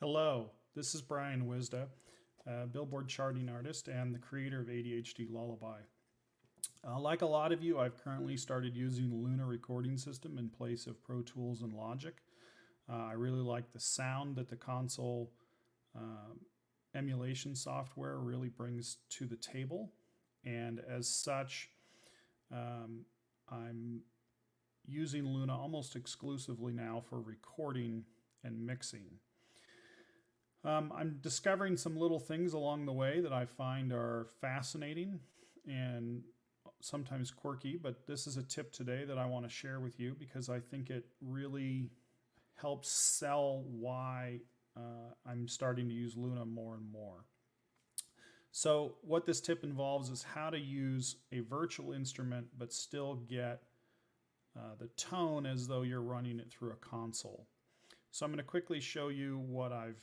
Hello, this is Bryan Wisda, Billboard Charting Artist and the creator of ADHD Lullaby. Like a lot of you, I've currently started using the Luna recording system in place of ProTools and Logic. I really like the sound that the console emulation software really brings to the table, and as such, I'm using Luna almost exclusively now for recording and mixing. I'm discovering some little things along the way that I find are fascinating and sometimes quirky, but this is a tip today that I want to share with you because I think it really helps sell why I'm starting to use Luna more and more. So what this tip involves is how to use a virtual instrument but still get the tone as though you're running it through a console. So I'm going to quickly show you what I've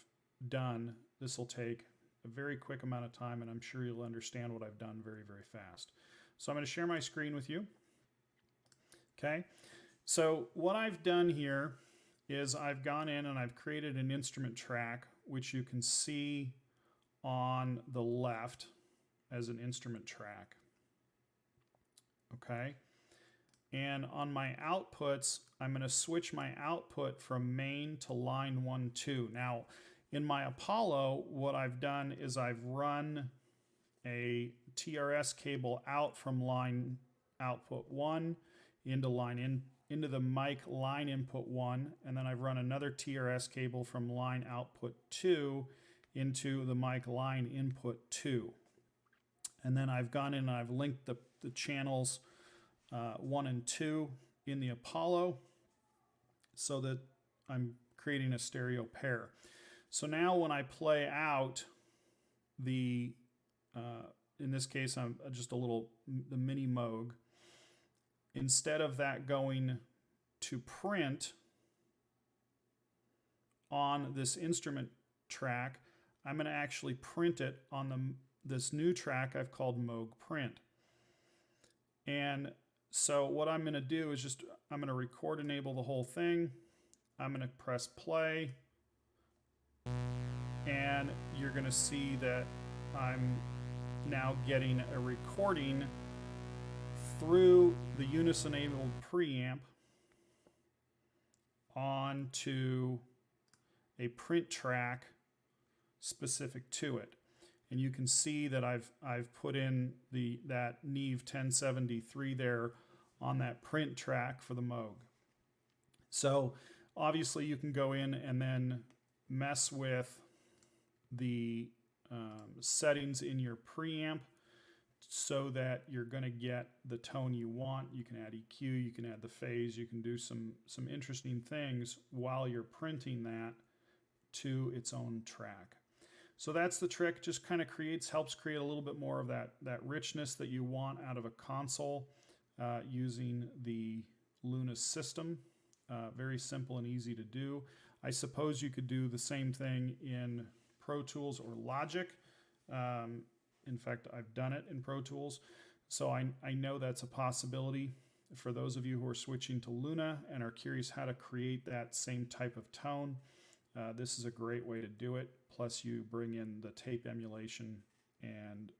done. This will take a very quick amount of time, and I'm sure you'll understand what I've done very, very fast. So I'm going to share my screen with you. Okay, so what I've done here is I've gone in and I've created an instrument track, which you can see on the left as an instrument track. Okay, and on my outputs, I'm going to switch my output from main to line 1, 2. Now, in my Apollo, what I've done is I've run a TRS cable out from line output 1 into the mic line input 1, and then I've run another TRS cable from line output 2 into the mic line input 2. And then I've gone in and I've linked the channels 1 and 2 in the Apollo so that I'm creating a stereo pair. So now when I play out the, in this case, I'm just the mini Moog, instead of that going to print on this instrument track, I'm going to actually print it on this new track I've called Moog Print. And so what I'm going to do is I'm going to record enable the whole thing. I'm going to press play. And you're going to see that I'm now getting a recording through the Unison enabled preamp onto a print track specific to it. And you can see that I've put in that Neve 1073 there on that print track for the Moog. So obviously you can go in and then mess with the settings in your preamp so that you're going to get the tone you want. You can add EQ, you can add the phase, you can do some interesting things while you're printing that to its own track. So that's the trick. Just kind of helps create a little bit more of that richness that you want out of a console using the Luna system. Very simple and easy to do. I suppose you could do the same thing in Pro Tools or Logic. In fact, I've done it in Pro Tools, so I know that's a possibility. For those of you who are switching to Luna and are curious how to create that same type of tone, this is a great way to do it. Plus you bring in the tape emulation and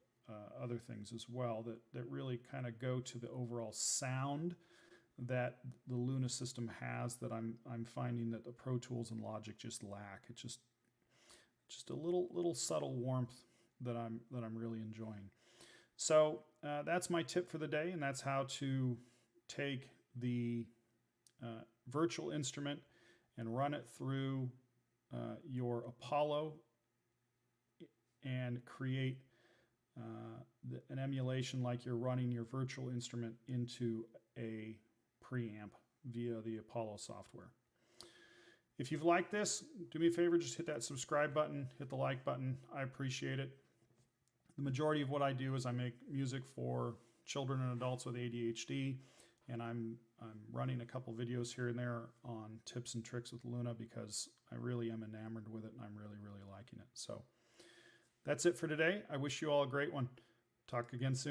other things as well that really kind of go to the overall sound that the Luna system has that I'm finding that the Pro Tools and Logic just lack. It's just a little subtle warmth that I'm really enjoying. So that's my tip for the day, and that's how to take the virtual instrument and run it through your Apollo and create an emulation like you're running your virtual instrument into a preamp via the Apollo software. If you've liked this, do me a favor, just hit that subscribe button, hit the like button. I appreciate it. The majority of what I do is I make music for children and adults with ADHD, and I'm running a couple videos here and there on tips and tricks with Luna because I really am enamored with it and I'm really, really liking it. So that's it for today. I wish you all a great one. Talk again soon.